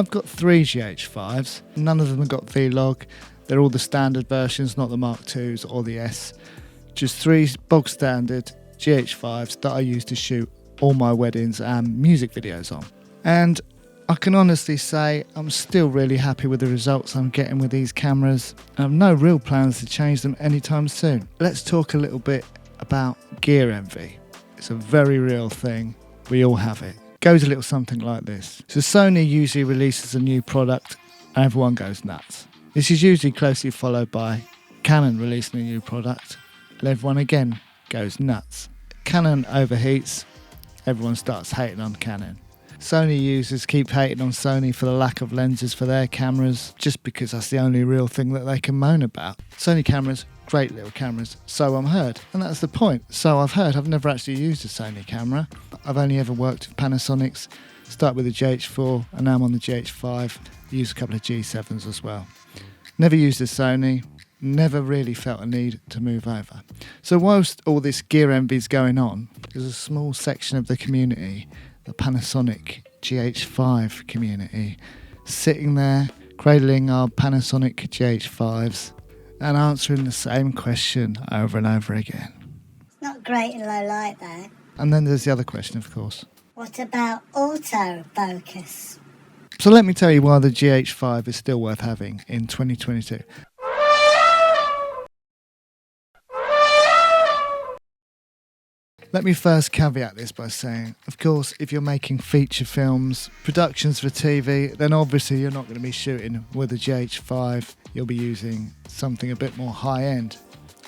I've got 3 GH5s, none of them have got Vlog. They're all the standard versions, not the Mark IIs or the S. Just 3 bog standard GH5s that I use to shoot all my weddings and music videos on. And I can honestly say I'm still really happy with the results I'm getting with these cameras. I have no real plans to change them anytime soon. Let's talk a little bit about gear envy. It's a very real thing. We all have it. Goes a little something like this. So Sony usually releases a new product and everyone goes nuts. This is usually closely followed by Canon releasing a new product and everyone again goes nuts. Canon overheats, everyone starts hating on Canon. Sony users keep hating on Sony for the lack of lenses for their cameras just because that's the only real thing that they can moan about. Sony cameras, great little cameras, so I'm heard. And that's the point, so I've heard. I've never actually used a Sony camera. I've only ever worked with Panasonics, started with the GH4 and now I'm on the GH5. Used a couple of G7s as well. Never used a Sony, never really felt a need to move over. So whilst all this gear envy is going on, there's a small section of the community, the Panasonic GH5 community, sitting there cradling our Panasonic GH5s and answering the same question over and over again. Not great in low light though. And then there's the other question, of course. What about autofocus? So let me tell you why the GH5 is still worth having in 2022. Let me first caveat this by saying, of course, if you're making feature films, productions for TV, then obviously you're not going to be shooting with a GH5. You'll be using something a bit more high-end.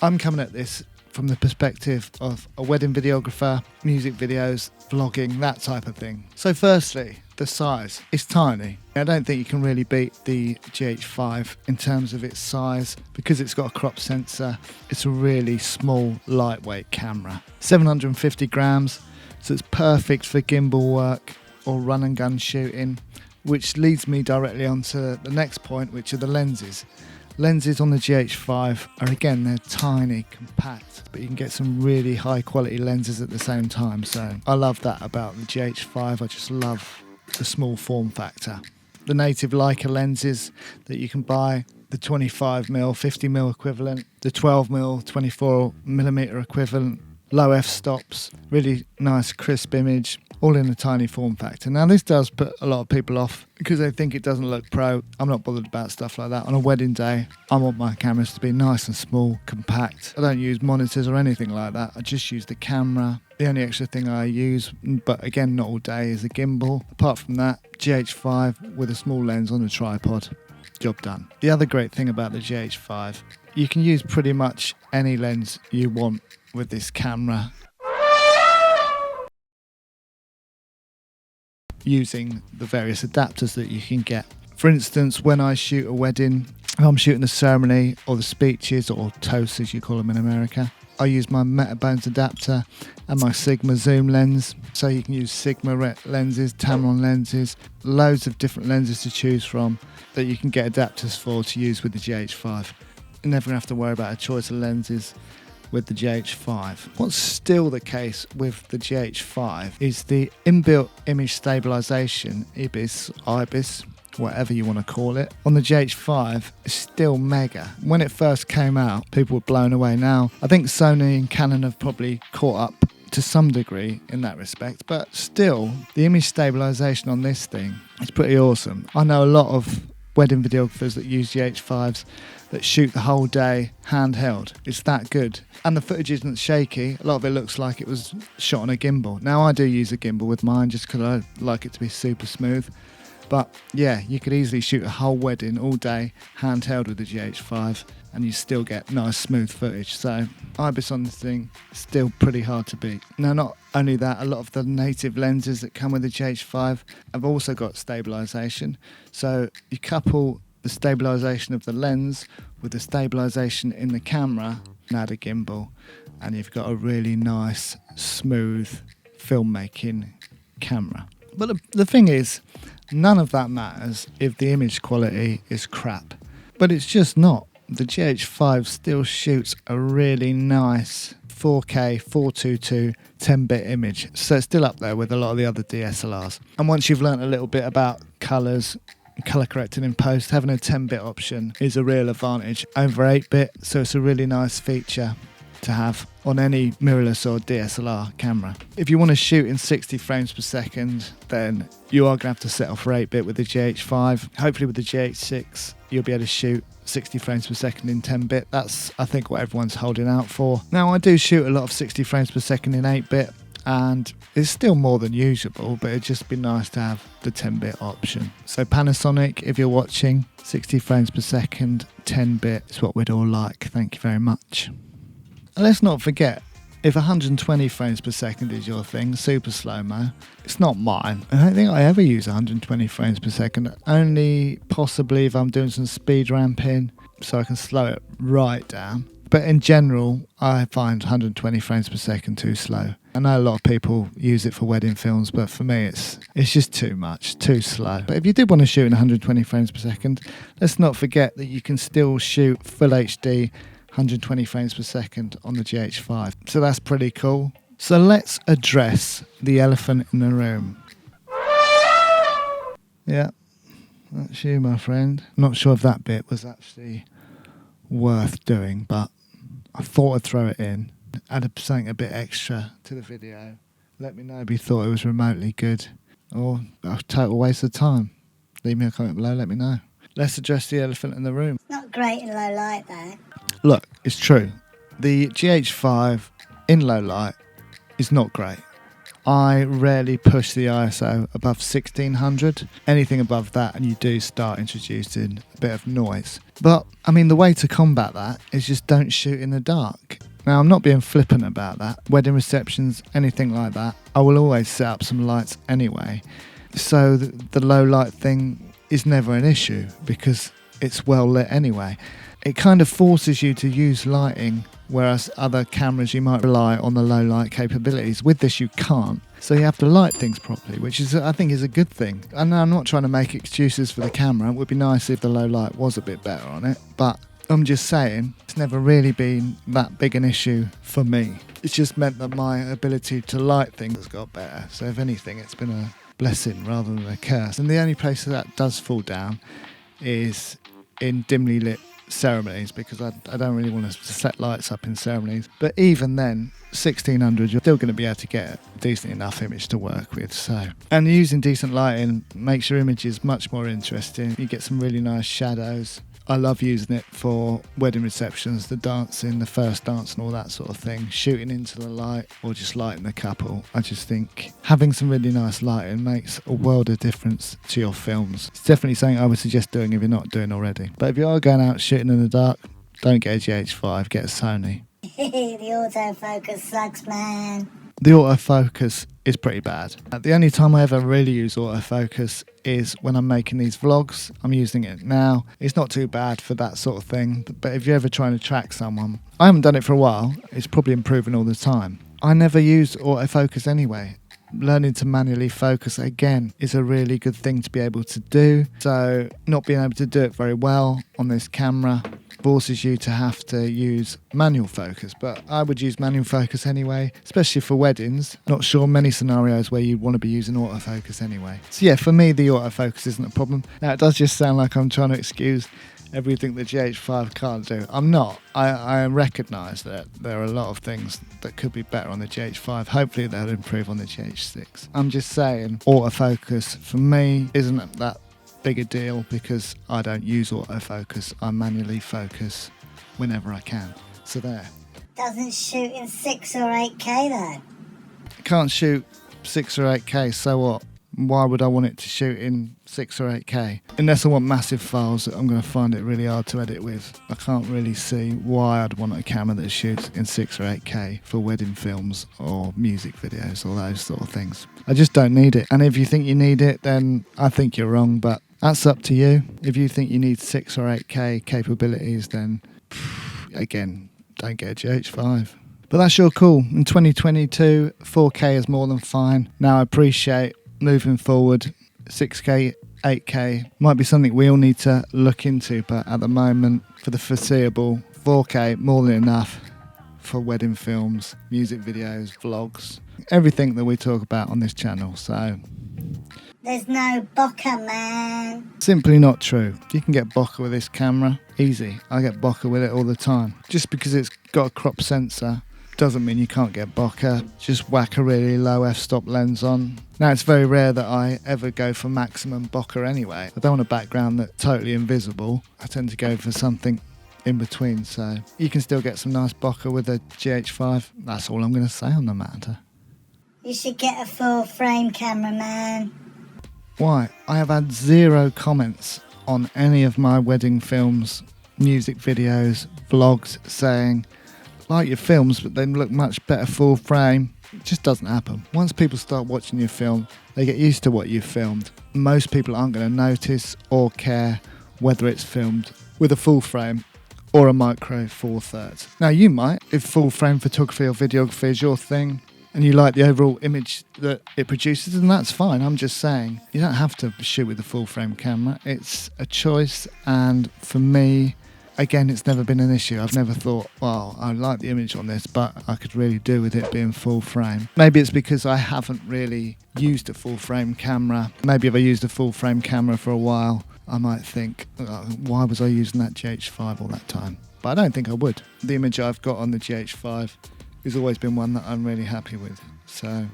I'm coming at this from the perspective of a wedding videographer, music videos, vlogging, that type of thing. So firstly, the size. It's tiny. I don't think you can really beat the GH5 in terms of its size because it's got a crop sensor. It's a really small, lightweight camera. 750 grams, so it's perfect for gimbal work or run and gun shooting, which leads me directly onto the next point, which are the lenses. Lenses on the GH5 are, again, they're tiny, compact, but you can get some really high quality lenses at the same time. So I love that about the GH5. I just love the small form factor. The native Leica lenses that you can buy, the 25mm, 50mm equivalent, the 12mm, 24mm equivalent, low f-stops, really nice crisp image, all in a tiny form factor. Now this does put a lot of people off because they think it doesn't look pro. I'm not bothered about stuff like that. On a wedding day, I want my cameras to be nice and small, compact. I don't use monitors or anything like that. I just use the camera. The only extra thing I use, but again not all day, is a gimbal. Apart from that, GH5 with a small lens on a tripod. Job done. The other great thing about the GH5, you can use pretty much any lens you want with this camera using the various adapters that you can get. For instance, when I shoot a wedding, if I'm shooting the ceremony or the speeches or toasts as you call them in America, I use my Metabones adapter and my Sigma zoom lens. So you can use Sigma lenses, Tamron lenses, loads of different lenses to choose from that you can get adapters for to use with the GH5. You're never going to have to worry about a choice of lenses with the GH5. What's still the case with the GH5 is the inbuilt image stabilization, IBIS, whatever you want to call it, on the GH5 is still mega. When it first came out, people were blown away. Now, I think Sony and Canon have probably caught up to some degree in that respect, but still, the image stabilization on this thing is pretty awesome. I know a lot of wedding videographers that use GH5s that shoot the whole day handheld. It's that good. And the footage isn't shaky. A lot of it looks like it was shot on a gimbal. Now, I do use a gimbal with mine just because I like it to be super smooth. But yeah, you could easily shoot a whole wedding all day handheld with the GH5 and you still get nice smooth footage. So IBIS on this thing is still pretty hard to beat. Now, not only that, a lot of the native lenses that come with the GH5 have also got stabilization. So you couple the stabilization of the lens with the stabilization in the camera and add a gimbal, and you've got a really nice, smooth filmmaking camera. But the thing is, none of that matters if the image quality is crap. But it's just not. The GH5 still shoots a really nice 4K 422 10-bit image, so it's still up there with a lot of the other DSLRs. And once you've learnt a little bit about colours, colour correcting in post, having a 10-bit option is a real advantage over 8-bit, so it's a really nice feature to have on any mirrorless or DSLR camera. If you want to shoot in 60 frames per second, then you are going to have to settle for 8-bit with the GH5. Hopefully with the GH6 you'll be able to shoot 60 frames per second in 10-bit. That's, I think, what everyone's holding out for. Now, I do shoot a lot of 60 frames per second in 8-bit, and it's still more than usable, but it'd just be nice to have the 10-bit option. So Panasonic, if you're watching, 60 frames per second, 10-bit is what we'd all like. Thank you very much. And let's not forget, if 120 frames per second is your thing, super slow-mo, it's not mine. I don't think I ever use 120 frames per second, only possibly if I'm doing some speed ramping, so I can slow it right down. But in general, I find 120 frames per second too slow. I know a lot of people use it for wedding films, but for me it's just too much, too slow. But if you did want to shoot in 120 frames per second, let's not forget that you can still shoot full HD 120 frames per second on the GH5. So that's pretty cool. So let's address the elephant in the room. Yeah, that's you, my friend. Not sure if that bit was actually worth doing, but I thought I'd throw it in. Add something a bit extra to the video. Let me know if you thought it was remotely good or a total waste of time. Leave me a comment below, let me know. Let's address the elephant in the room. Not great in low light though. Look, it's true. The GH5 in low light is not great. I rarely push the ISO above 1600. Anything above that and you do start introducing a bit of noise. But, I mean, the way to combat that is just don't shoot in the dark. Now, I'm not being flippant about that. Wedding receptions, anything like that, I will always set up some lights anyway. So the low light thing is never an issue because it's well lit anyway. It kind of forces you to use lighting, whereas other cameras you might rely on the low light capabilities. With this you can't, so you have to light things properly, which is, I think, is a good thing. And I'm not trying to make excuses for the camera. It would be nice if the low light was a bit better on it, but I'm just saying it's never really been that big an issue for me. It's just meant that my ability to light things has got better. So if anything, it's been a blessing rather than a curse. And the only place that does fall down is in dimly lit ceremonies, because I don't really want to set lights up in ceremonies. But even then, 1600, you're still going to be able to get a decent enough image to work with. So, and using decent lighting makes your images much more interesting. You get some really nice shadows. I love using it for wedding receptions, the dancing, the first dance and all that sort of thing, shooting into the light or just lighting the couple. I just think having some really nice lighting makes a world of difference to your films. It's definitely something I would suggest doing if you're not doing already. But if you are going out shooting in the dark, don't get a GH5, get a Sony. The autofocus sucks, man. The autofocus is pretty bad. The only time I ever really use autofocus is when I'm making these vlogs. I'm using it now. It's not too bad for that sort of thing, but if you're ever trying to track someone, I haven't done it for a while. It's probably improving all the time. I never use autofocus anyway. Learning to manually focus again is a really good thing to be able to do. So not being able to do it very well on this camera forces you to have to use manual focus, but I would use manual focus anyway, especially for weddings. Not sure many scenarios where you'd want to be using autofocus anyway. So yeah, for me the autofocus isn't a problem. Now it does just sound like I'm trying to excuse everything the GH5 can't do. I'm not. I recognise that there are a lot of things that could be better on the GH5. Hopefully they'll improve on the GH6. I'm just saying autofocus for me isn't that big a deal because I don't use autofocus. I manually focus whenever I can. So there. Doesn't shoot in 6 or 8K though. Can't shoot 6 or 8K, so what? Why would I want it to shoot in 6 or 8K? Unless I want massive files that I'm going to find it really hard to edit with. I can't really see why I'd want a camera that shoots in 6 or 8K for wedding films or music videos or those sort of things. I just don't need it. And if you think you need it, then I think you're wrong, but that's up to you. If you think you need 6 or 8K capabilities, then again, don't get a GH5. But that's your call. In 2022, 4K is more than fine. Now I appreciate moving forward, 6K, 8K might be something we all need to look into, but at the moment, for the foreseeable, 4K more than enough for wedding films, music videos, vlogs, everything that we talk about on this channel. So There's no Bokeh, man. Simply not true. You can get bokeh with this camera. Easy. I get bokeh with it all the time. Just because it's got a crop sensor doesn't mean you can't get bokeh. Just whack a really low f-stop lens on. Now, it's very rare that I ever go for maximum bokeh anyway. I don't want a background that's totally invisible. I tend to go for something in between, so you can still get some nice bokeh with a GH5. That's all I'm going to say on the matter. You should get a full frame camera, man. Why? I have had 0 comments on any of my wedding films, music videos, vlogs saying, like your films, but they look much better full frame. It just doesn't happen. Once people start watching your film, they get used to what you've filmed. Most people aren't going to notice or care whether it's filmed with a full frame or a micro four thirds. Now, you might, if full frame photography or videography is your thing, and you like the overall image that it produces, and that's fine. I'm just saying, you don't have to shoot with a full frame camera. It's a choice, and for me, again, it's never been an issue. I've never thought, well, I like the image on this, but I could really do with it being full frame. Maybe it's because I haven't really used a full frame camera. Maybe if I used a full frame camera for a while, I might think, why was I using that GH5 all that time? But I don't think I would. The image I've got on the GH5 has always been one that I'm really happy with. So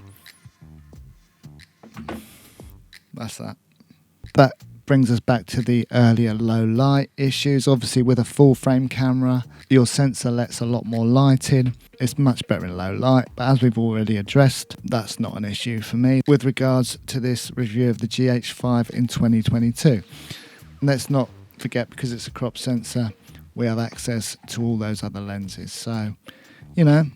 that's that. That brings us back to the earlier low light issues. Obviously, with a full frame camera, your sensor lets a lot more light in. It's much better in low light, but as we've already addressed, that's not an issue for me with regards to this review of the GH5 in 2022. Let's not forget, because it's a crop sensor, we have access to all those other lenses. So, you know,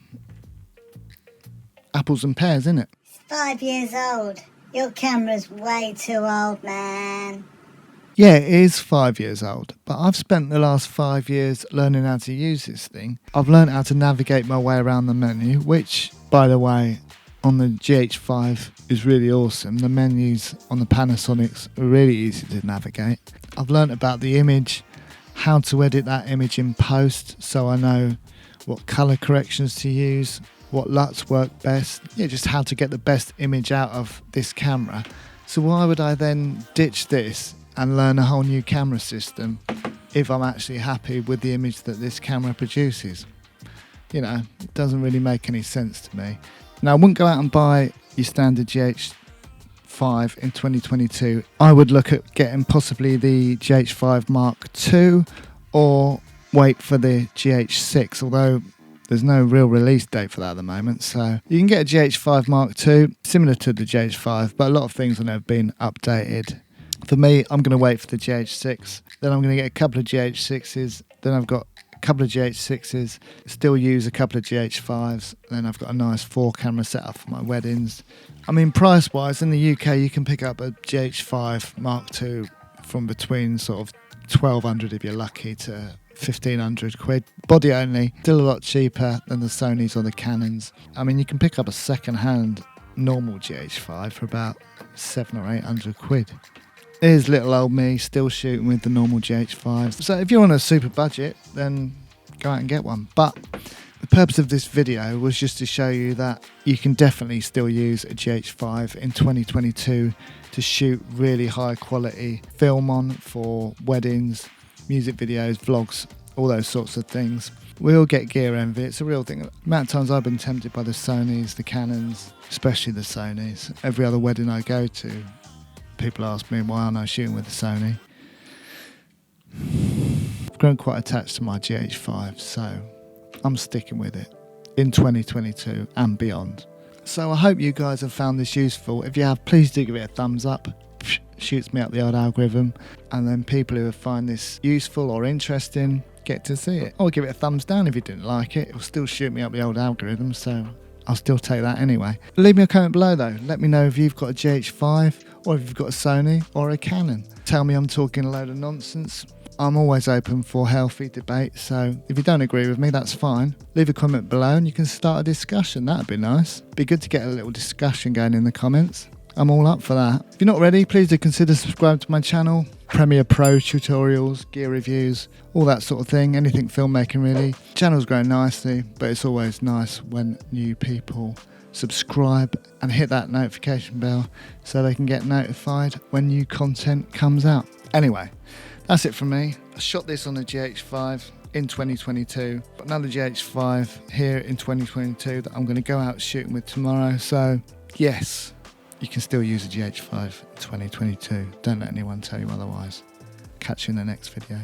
apples and pears, innit? It's 5 years old. Your camera's way too old, man. Yeah, it is 5 years old, but I've spent the last 5 years learning how to use this thing. I've learned how to navigate my way around the menu, which, by the way, on the GH5 is really awesome. The menus on the Panasonics are really easy to navigate. I've learned about the image, how to edit that image in post, so I know what colour corrections to use, what LUTs work best, just how to get the best image out of this camera. So why would I then ditch this and learn a whole new camera system if I'm actually happy with the image that this camera produces? You know, it doesn't really make any sense to me. Now, I wouldn't go out and buy your standard GH5 in 2022. I would look at getting possibly the GH5 Mark II or wait for the GH6, although there's no real release date for that at the moment. So you can get a GH5 Mark II, similar to the GH5, but a lot of things have never been updated. For me, I'm going to wait for the GH6. Then I'm going to get a couple of GH6s. Then I've got a couple of GH6s. Still use a couple of GH5s. Then I've got a nice 4-camera setup for my weddings. I mean, price-wise, in the UK, you can pick up a GH5 Mark II from between sort of 1,200 if you're lucky to 1,500 quid. Body only, still a lot cheaper than the Sonys or the Canons. I mean, you can pick up a second-hand normal GH5 for about 700 or 800 quid. Here's little old me still shooting with the normal GH5. So if you're on a super budget, then go out and get one. But the purpose of this video was just to show you that you can definitely still use a GH5 in 2022 to shoot really high quality film on for weddings, music videos, vlogs, all those sorts of things. We all get gear envy. It's a real thing. The amount of times I've been tempted by the Sonys, the Canons, especially the Sonys. Every other wedding I go to, people ask me why aren't I shooting with the Sony. I've grown quite attached to my GH5, so I'm sticking with it in 2022 and beyond. So I hope you guys have found this useful. If you have, please do give it a thumbs up. Shoots me up the old algorithm, and then people who find this useful or interesting get to see it. Or give it a thumbs down if you didn't like it. It'll still shoot me up the old algorithm, so I'll still take that anyway. Leave me a comment below though. Let me know if you've got a GH5 or if you've got a Sony or a Canon. Tell me I'm talking a load of nonsense. I'm always open for healthy debate, so if you don't agree with me, that's fine. Leave a comment below and you can start a discussion. That'd be nice. Be good to get a little discussion going in the comments. I'm all up for that. If you're not ready, please do consider subscribing to my channel. Premiere Pro tutorials, gear reviews, all that sort of thing. Anything filmmaking really. Channel's growing nicely, but it's always nice when new people subscribe and hit that notification bell so they can get notified when new content comes out. Anyway, that's it from me. I shot this on the GH5 in 2022, but another GH5 here in 2022 that I'm going to go out shooting with tomorrow. So yes, you can still use a GH5 in 2022. Don't let anyone tell you otherwise. Catch you in the next video.